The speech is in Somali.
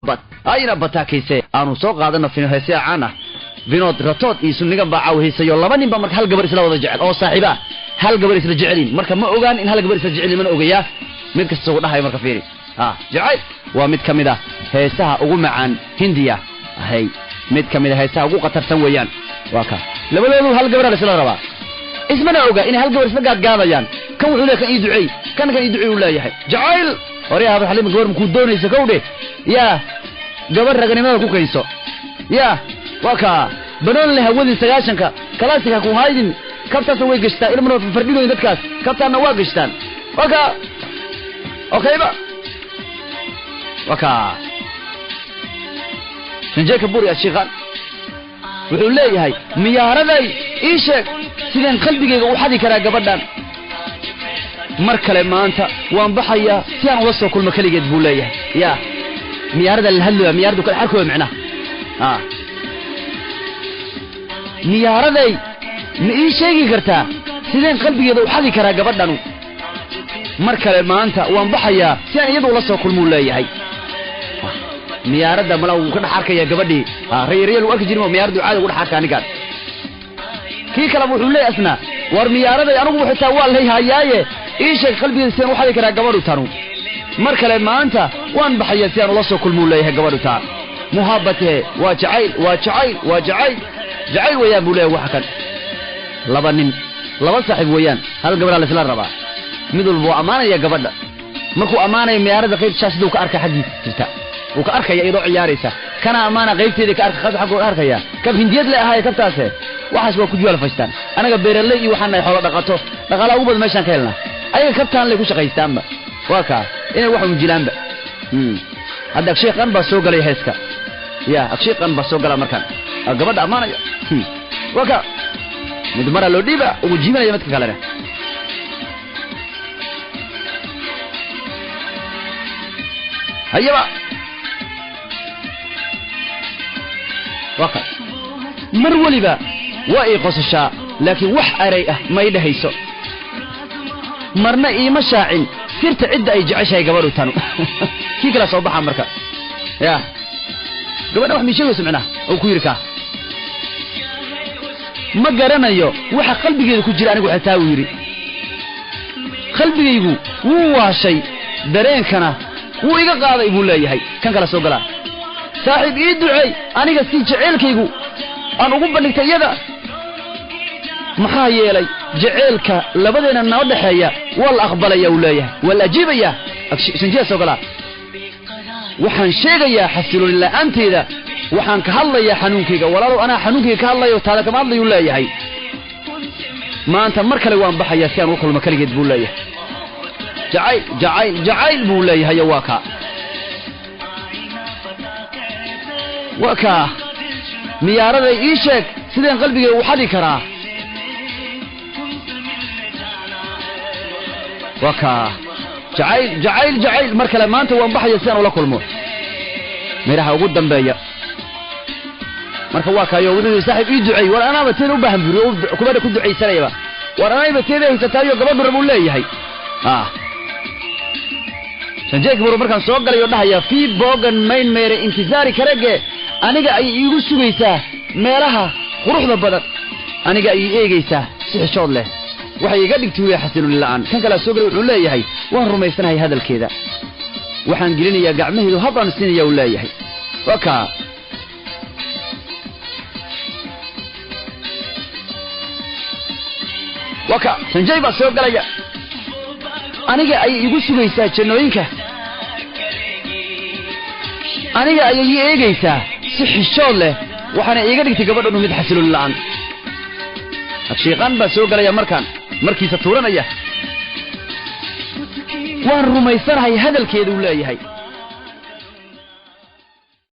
bad ayna bataakayse aanu soo qaadana heesaa caana vinod ratood iyo sunniga baa caawhiisayo laba nin ba marka hal gabar isla wada jecel oo saaxiiba hal gabar isla jecelin marka ma ogaan in hal gabar isla jecelin ma ogayaa mid kasta uu dhahay marka fiiri jacayl waa mid kamid ah heesaha ugu macaan Hindiya ahay mid kamid ah heesaha ugu qatarsan weeyaan waa ka labadoodu hal gabar isla rabaa ismana oga in hal gabar isla gaadgaadayaan kan wuxuu leeyahay ii duceey kan ii duceey uu leeyahay jacayl horiyaha xaliim gabar ku doonaysa kowde ya gabar raganimada ku kayso ya waka banan leh wadin sagaashanka kalaasika ku haydin kabtaas way gashtaa ilmano fardhigoyn dadkaas kabtaana waa gashtaan waka okayba waka sinjeeka buri ashiqan wuxuu leeyahay miyaaraday ii sheeg sideen qalbigayga u xadi karaa gabadhan mar kale maanta waan baxayaa si aan uga soo kulmo kaligeed buu leeyahay ya miyaarada la hadlaya miyaaradu kala xarkooda macnaha miyaaraday ma ii sheegi kartaa sideen qalbigeeda u xadi karaa gabadhanu mar kale maanta waan baxayaa si aan iyadu la soo kulmo leeyahay miyaarada malaw ka dhaxarkaya gabadhii reeyreeyal arki jirmo miyaaradu caadi ugu dhaxarka anigaan kii kale wuxuu leeyahay asna war miyaaraday anigu xitaa waa leeyahayaaye ii sheeg qalbigeeda sideen u xadi karaa gabadhu tanu mar kale maanta waan baxayaa si aan la soo kulmo leeyahay gabadhu taa muhabbate waa jacayl jacayl weeyaan buu leeyahay waxa kan laba nin laba saaxiib weeyaan hal gabar la isla rabaa mid walba amaanaya gabadha markuu amaanayo miyaarada qayb shaashadu ka arka xadiis jirta uu ka arkaya iyadoo ciyaaraysa kana amaana qaybteeda ka arka xagga arkaya kab hindiyad la ahay kabtaas waxaas waa ku juwal fashtaan anaga beeraley iyo waxaan ay xoolo dhaqato dhaqaala ugu bad meeshan ka helna ayaga kabtaan lay ku shaqaystaanba waa ka inay wax u jilaanba hadda sheekhan ba soo galay heeska ya sheekhan ba soo gala markan gabadha amaanaya waa ka mid mara loo dhiba ugu jiibanaya midka kale hayba waka mar waliba waa ay qosashaa laakiin wax aray ah ma idhayso marna iima shaacin sirta cidda ay jeceshahay gabadhu tanu kii kala soo baxa marka ya gabadha wax miisheeyo sumcnaa oo ku yirka ma garanayo waxa qalbigeeda ku jira anigu xitaa uu yiri qalbigaygu wuu waashay dareenkana wuu iga qaaday buu leeyahay kan kala soo galaa saaxiib ii duceey aniga si jaceelkaygu aan ugu bandhigtay iyada maxaa yeelay jaceelka labadeena noo dhaxeeya wal aqbalaya uu leeyahay wal ajiibaya sinjiya soo galaa waxaan sheegayaa xasiloon la'aanteeda waxaan ka hadlayaa xanuunkayga walaalow ana xanuunkayga ka hadlayo taada kama hadlayo leeyahay maanta mar kale waan baxayaa si aan u kulmo kaligeed buu leeyahay jacayl buu leeyahay waa ka miyaaraday ii sheeg sideen qalbigayga u xadi karaa waa ka jacayl mar kale maanta waan baxayaa si aan ula kulmo meeraha ugu dambeeya marka waa kaayo wuxuu saaxiib ii duceey war anaaba teen u baahan buri kubada ku duceysanayba war anaaba teen haysataayo gabadhu rabu leeyahay sanjeek buru markaan soo galay oo dhahaya fi bogan main meere intizaari karage aniga ay iigu sugaysaa meelaha quruxda badan aniga ay eegaysaa si xishood leh waxay iga dhigtay way xasiloon la'aan kan kala soo galay wuxuu leeyahay waan rumaysanahay hadalkeeda waxaan gelinayaa gacmaheedu habaan sinaya uu leeyahay waka sanjay baa soo galaya aniga ay igu sugaysaa jannooyinka aniga ay ii eegaysaa si xishood leh waxaana iiga dhigtay gabadhu mid xasiloon la'aan sheekhan baa soo galaya markiisa tuuranaya waan rumaysanahay hadalkeedu leeyahay